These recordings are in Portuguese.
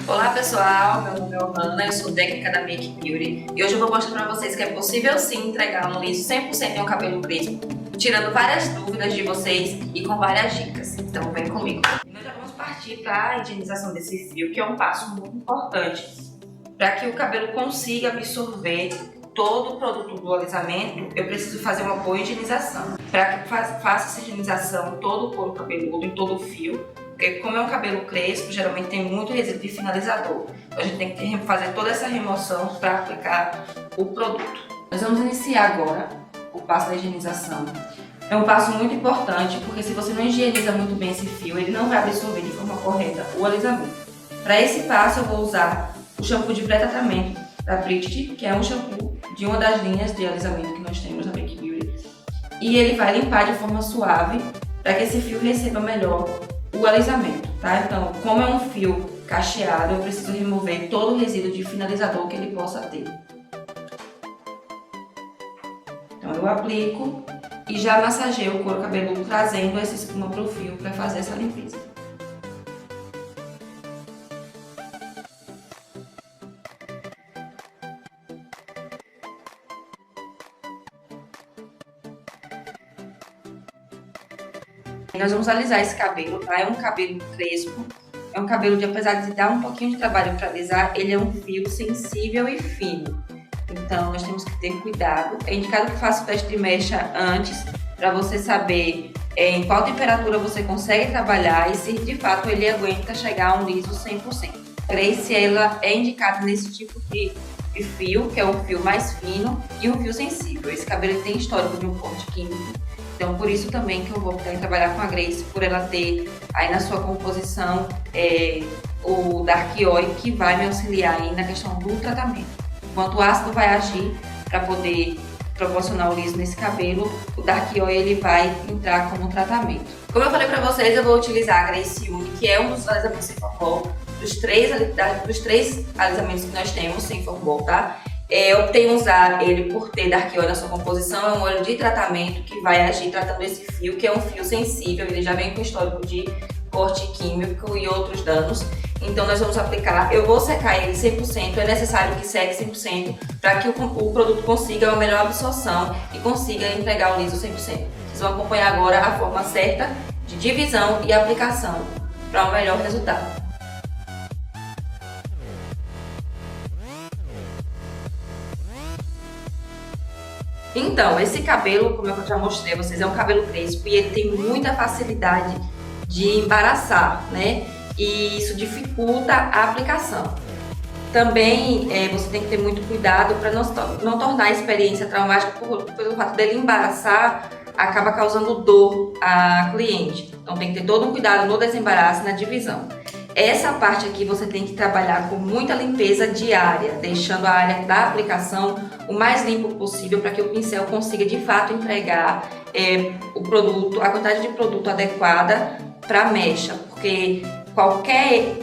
Olá pessoal, meu nome é Ana, eu sou técnica da Make Beauty e hoje eu vou mostrar para vocês que é possível sim entregar um liso 100% em um cabelo crespo, tirando várias dúvidas de vocês e com várias dicas. Então vem comigo. E nós já vamos partir para a higienização desse fio, que é um passo muito importante para que o cabelo consiga absorver todo o produto do alisamento. Eu preciso fazer uma boa higienização. Para que faça essa higienização todo o couro cabeludo e todo o fio, porque como é um cabelo crespo, geralmente tem muito resíduo de finalizador. Então a gente tem que fazer toda essa remoção para aplicar o produto. Nós vamos iniciar agora o passo da higienização. É um passo muito importante, porque se você não higieniza muito bem esse fio, ele não vai absorver de forma correta o alisamento. Para esse passo eu vou usar o shampoo de pré-tratamento da Bridget, que é um shampoo de uma das linhas de alisamento que nós temos na Make Beauty. E ele vai limpar de forma suave, para que esse fio receba melhor o alisamento, tá? Então, como é um fio cacheado, eu preciso remover todo o resíduo de finalizador que ele possa ter. Então, eu aplico e já massageio o couro cabeludo, trazendo essa espuma para o fio para fazer essa limpeza. Nós vamos alisar esse cabelo, tá? É um cabelo crespo, é um cabelo de, apesar de dar um pouquinho de trabalho para alisar, ele é um fio sensível e fino. Então, nós temos que ter cuidado. É indicado que faça o teste de mecha antes, para você saber em qual temperatura você consegue trabalhar e se de fato ele aguenta chegar a um liso 100%. A Grace, ela é indicada nesse tipo de fio, que é o fio mais fino e um fio sensível. Esse cabelo tem histórico de um corte químico. Então, por isso também que eu vou trabalhar com a Grace, por ela ter aí na sua composição o Dark Oil, que vai me auxiliar aí na questão do tratamento. Enquanto o ácido vai agir para poder proporcionar o liso nesse cabelo, o Dark Oil ele vai entrar como tratamento. Como eu falei para vocês, eu vou utilizar a Grace Uni, que é um dos alisamentos sem formol, dos três alisamentos que nós temos sem formol, tá? Eu optei em usar ele por ter Dark Oil na sua composição, é um óleo de tratamento que vai agir tratando esse fio, que é um fio sensível, ele já vem com histórico de corte químico e outros danos. Então nós vamos aplicar, eu vou secar ele 100%, é necessário que seque 100% para que o produto consiga uma melhor absorção e consiga entregar o liso 100%. Vocês vão acompanhar agora a forma certa de divisão e aplicação para um melhor resultado. Então, esse cabelo, como eu já mostrei a vocês, é um cabelo crespo e ele tem muita facilidade de embaraçar, né? E isso dificulta a aplicação. Também você tem que ter muito cuidado para não tornar a experiência traumática, pelo fato dele embaraçar, acaba causando dor à cliente. Então tem que ter todo um cuidado no desembaraço e na divisão. Essa parte aqui você tem que trabalhar com muita limpeza diária, deixando a área da aplicação o mais limpo possível para que o pincel consiga de fato entregar o produto, a quantidade de produto adequada para a mecha, porque qualquer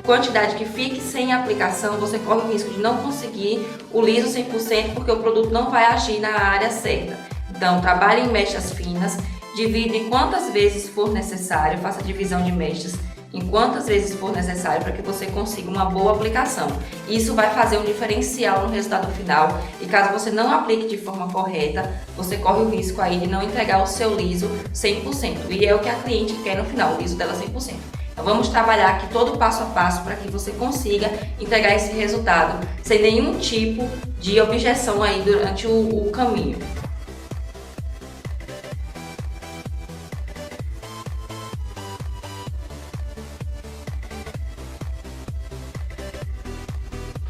quantidade que fique sem aplicação, você corre o risco de não conseguir o liso 100%, porque o produto não vai agir na área certa. Então, trabalhe em mechas finas, divida em quantas vezes for necessário, faça divisão de mechas em quantas vezes for necessário para que você consiga uma boa aplicação. Isso vai fazer um diferencial no resultado final e caso você não aplique de forma correta, você corre o risco aí de não entregar o seu liso 100%. E é o que a cliente quer no final, o liso dela 100%. Então vamos trabalhar aqui todo passo a passo para que você consiga entregar esse resultado sem nenhum tipo de objeção aí durante o caminho.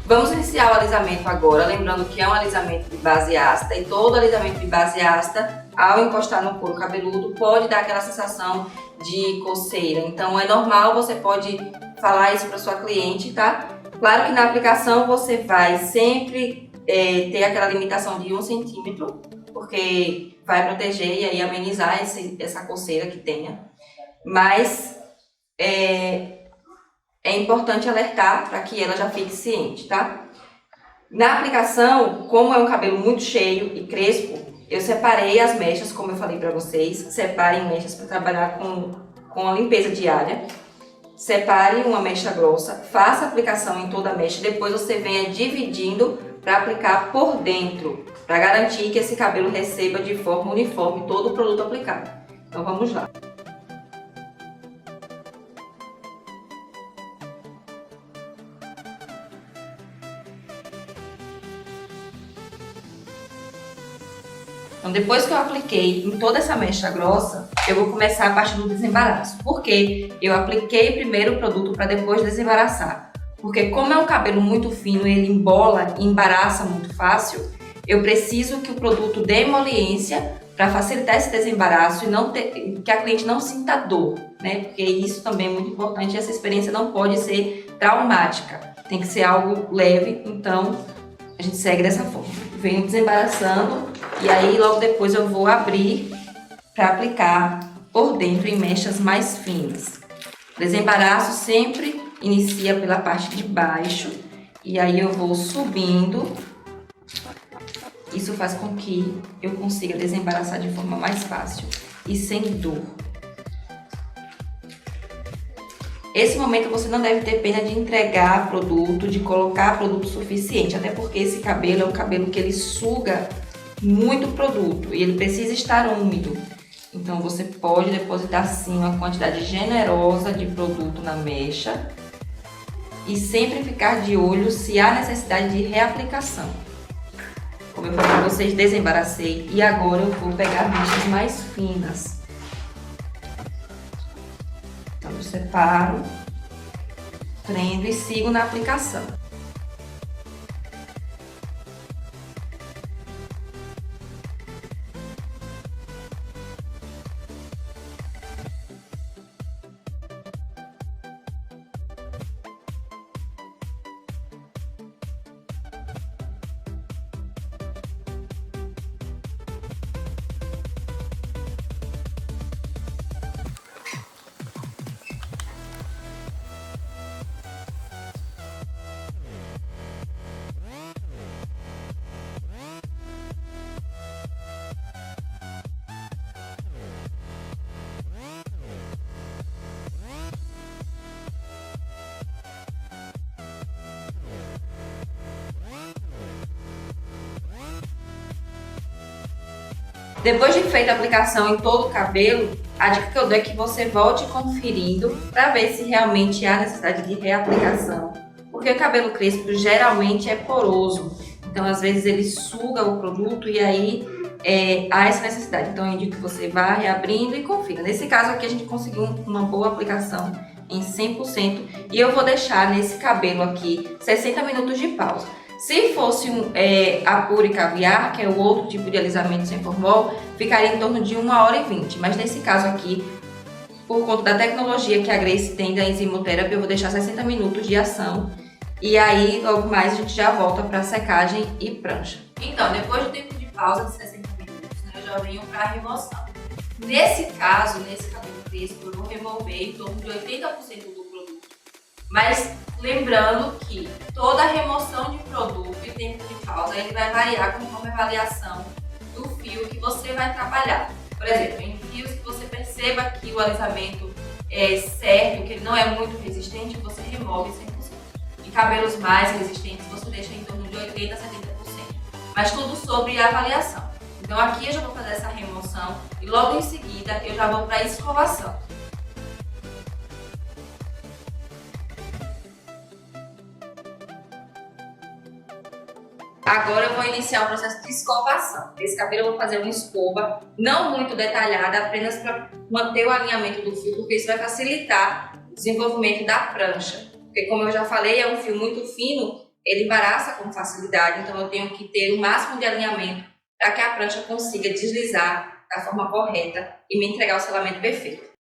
Vamos iniciar o alisamento agora, lembrando que é um alisamento de base ácida e todo alisamento de base ácida, ao encostar no couro cabeludo, pode dar aquela sensação de coceira. Então é normal, você pode falar isso para sua cliente, tá? Claro que na aplicação você vai sempre ter aquela limitação de 1 centímetro, porque vai proteger e aí amenizar essa coceira que tenha. Mas é importante alertar para que ela já fique ciente, tá? Na aplicação, como é um cabelo muito cheio e crespo, eu separei as mechas, como eu falei para vocês. Separem mechas para trabalhar com a limpeza diária. separe uma mecha grossa, faça a aplicação em toda a mecha, depois você venha dividindo para aplicar por dentro, para garantir que esse cabelo receba de forma uniforme todo o produto aplicado. Então vamos lá. Então, depois que eu apliquei em toda essa mecha grossa, eu vou começar a parte do desembaraço. Por quê? Eu apliquei primeiro o produto para depois desembaraçar. Porque como é um cabelo muito fino, ele embola e embaraça muito fácil, eu preciso que o produto dê emoliência para facilitar esse desembaraço e não que a cliente não sinta dor, né? Porque isso também é muito importante, essa experiência não pode ser traumática. Tem que ser algo leve, então a gente segue dessa forma. Venho desembaraçando e aí logo depois eu vou abrir para aplicar por dentro em mechas mais finas. O desembaraço sempre inicia pela parte de baixo e aí eu vou subindo. Isso faz com que eu consiga desembaraçar de forma mais fácil e sem dor. Esse momento você não deve ter pena de entregar produto, de colocar produto suficiente, até porque esse cabelo é um cabelo que ele suga muito produto e ele precisa estar úmido. Então você pode depositar sim uma quantidade generosa de produto na mecha e sempre ficar de olho se há necessidade de reaplicação. Como eu falei para vocês, desembaracei e agora eu vou pegar mechas mais finas. Então eu separo, prendo e sigo na aplicação. Depois de feita a aplicação em todo o cabelo, a dica que eu dou é que você volte conferindo para ver se realmente há necessidade de reaplicação. Porque o cabelo crespo geralmente é poroso, então às vezes ele suga o produto e aí há essa necessidade. Então eu indico que você vá reabrindo e confira. Nesse caso aqui a gente conseguiu uma boa aplicação em 100% e eu vou deixar nesse cabelo aqui 60 minutos de pausa. Se fosse Apura e Caviar, que é o outro tipo de alisamento sem formol, ficaria em torno de 1h20. Mas nesse caso aqui, por conta da tecnologia que a Grace tem da enzimoterapia, eu vou deixar 60 minutos de ação. E aí, logo mais, a gente já volta para secagem e prancha. Então, depois do tempo de pausa de 60 minutos, né, eu já venho para a remoção. Nesse caso, nesse cabelo crespo, eu vou remover em torno de 80% do produto. Mas lembrando que toda remoção de produto e tempo de pausa ele vai variar conforme a variação do fio que você vai trabalhar. Por exemplo, em fios que você perceba que o alisamento é certo, que ele não é muito resistente, você remove 100%. Em cabelos mais resistentes, você deixa em torno de 80% a 70%. Mas tudo sobre a avaliação. Então aqui eu já vou fazer essa remoção e logo em seguida eu já vou para a escovação. Agora eu vou iniciar o processo de escovação. Esse cabelo eu vou fazer uma escova, não muito detalhada, apenas para manter o alinhamento do fio, porque isso vai facilitar o desenvolvimento da prancha. Porque como eu já falei, é um fio muito fino, ele embaraça com facilidade, então eu tenho que ter o máximo de alinhamento para que a prancha consiga deslizar da forma correta e me entregar o selamento perfeito.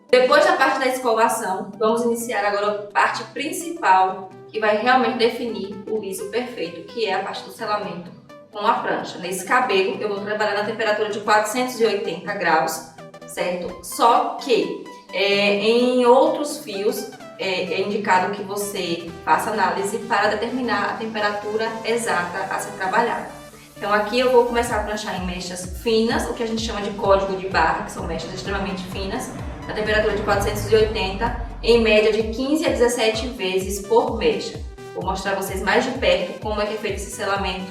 Depois da parte da escovação, vamos iniciar agora a parte principal que vai realmente definir o liso perfeito, que é a parte do selamento com a prancha. Nesse cabelo eu vou trabalhar na temperatura de 480 graus, certo? Só que em outros fios é indicado que você faça análise para determinar a temperatura exata a ser trabalhada. Então aqui eu vou começar a pranchar em mechas finas, o que a gente chama de código de barra, que são mechas extremamente finas, na temperatura de 480, em média de 15 a 17 vezes por mecha. Vou mostrar a vocês mais de perto como é que é feito esse selamento.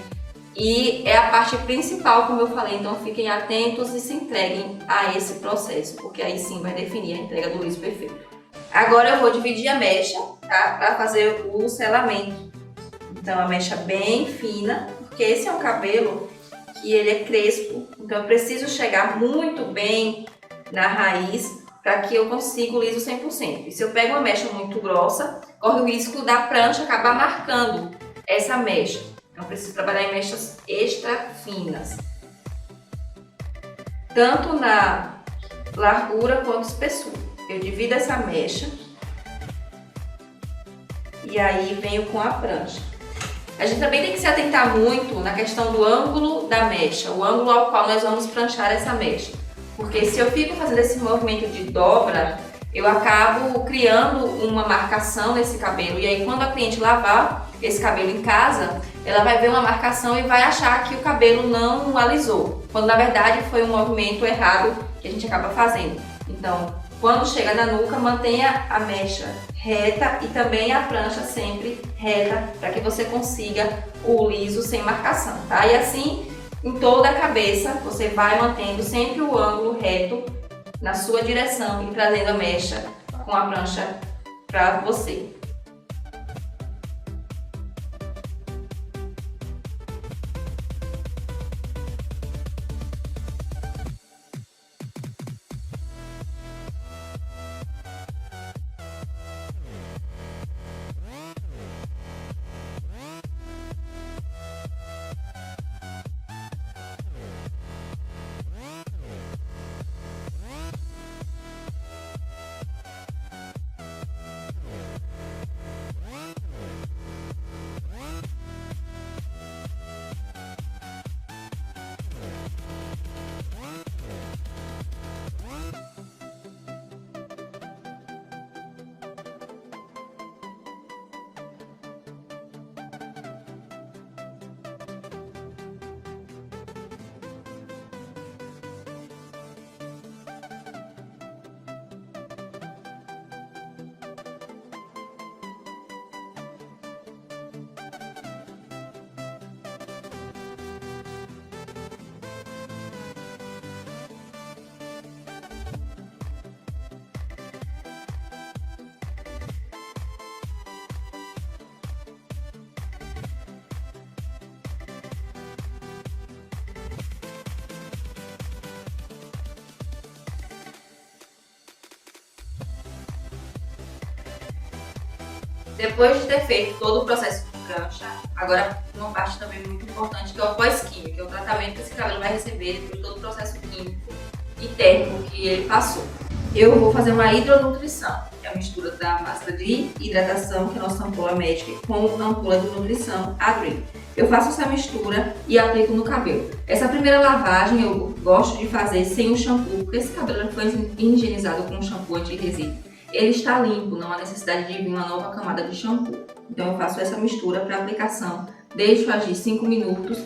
E é a parte principal, como eu falei, então fiquem atentos e se entreguem a esse processo, porque aí sim vai definir a entrega do liso perfeito. Agora eu vou dividir a mecha, tá? Para fazer o selamento. Então a mecha bem fina, porque esse é um cabelo que ele é crespo, então eu preciso chegar muito bem na raiz para que eu consiga o liso 100%. E se eu pego uma mecha muito grossa, corre o risco da prancha acabar marcando essa mecha. Então eu preciso trabalhar em mechas extra finas, tanto na largura quanto espessura. Eu divido essa mecha e aí venho com a prancha. A gente também tem que se atentar muito na questão do ângulo da mecha, o ângulo ao qual nós vamos pranchar essa mecha. Porque se eu fico fazendo esse movimento de dobra, eu acabo criando uma marcação nesse cabelo. E aí quando a cliente lavar esse cabelo em casa, ela vai ver uma marcação e vai achar que o cabelo não alisou. Quando na verdade foi um movimento errado que a gente acaba fazendo. Então, quando chega na nuca, mantenha a mecha reta e também a prancha sempre reta, para que você consiga o liso sem marcação, tá? E assim, em toda a cabeça, você vai mantendo sempre o ângulo reto na sua direção e trazendo a mecha com a prancha para você. Depois de ter feito todo o processo de prancha, agora uma parte também muito importante que é o pós-químico, que é o tratamento que esse cabelo vai receber depois de todo o processo químico e térmico que ele passou. Eu vou fazer uma hidronutrição, que é a mistura da máscara de hidratação, que é a nossa ampola médica, com a ampola de nutrição, a Dream. Eu faço essa mistura e aplico no cabelo. Essa primeira lavagem eu gosto de fazer sem o shampoo, porque esse cabelo já foi higienizado com um shampoo anti-resíduo. Ele está limpo, não há necessidade de vir uma nova camada de shampoo. Então eu faço essa mistura para aplicação, deixo agir 5 minutos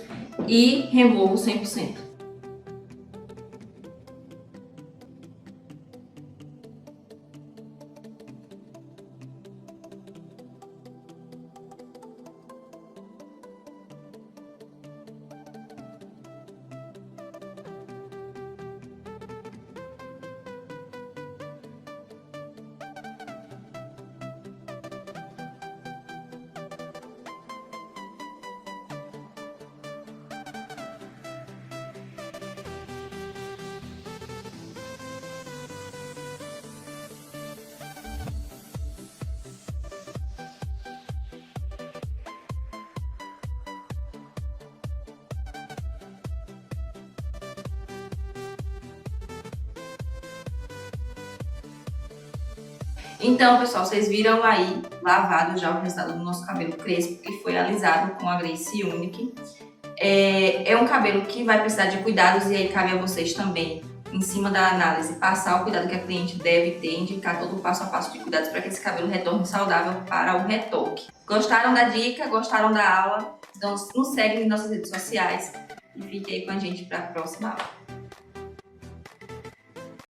e removo 100%. Então, pessoal, vocês viram aí lavado já o resultado do nosso cabelo crespo, que foi alisado com a Grace Unique. É um cabelo que vai precisar de cuidados e aí cabe a vocês também em cima da análise, passar o cuidado que a cliente deve ter, indicar todo o passo a passo de cuidados para que esse cabelo retorne saudável para o retoque. Gostaram da dica? Gostaram da aula? Então nos seguem em nossas redes sociais e fique aí com a gente para a próxima aula.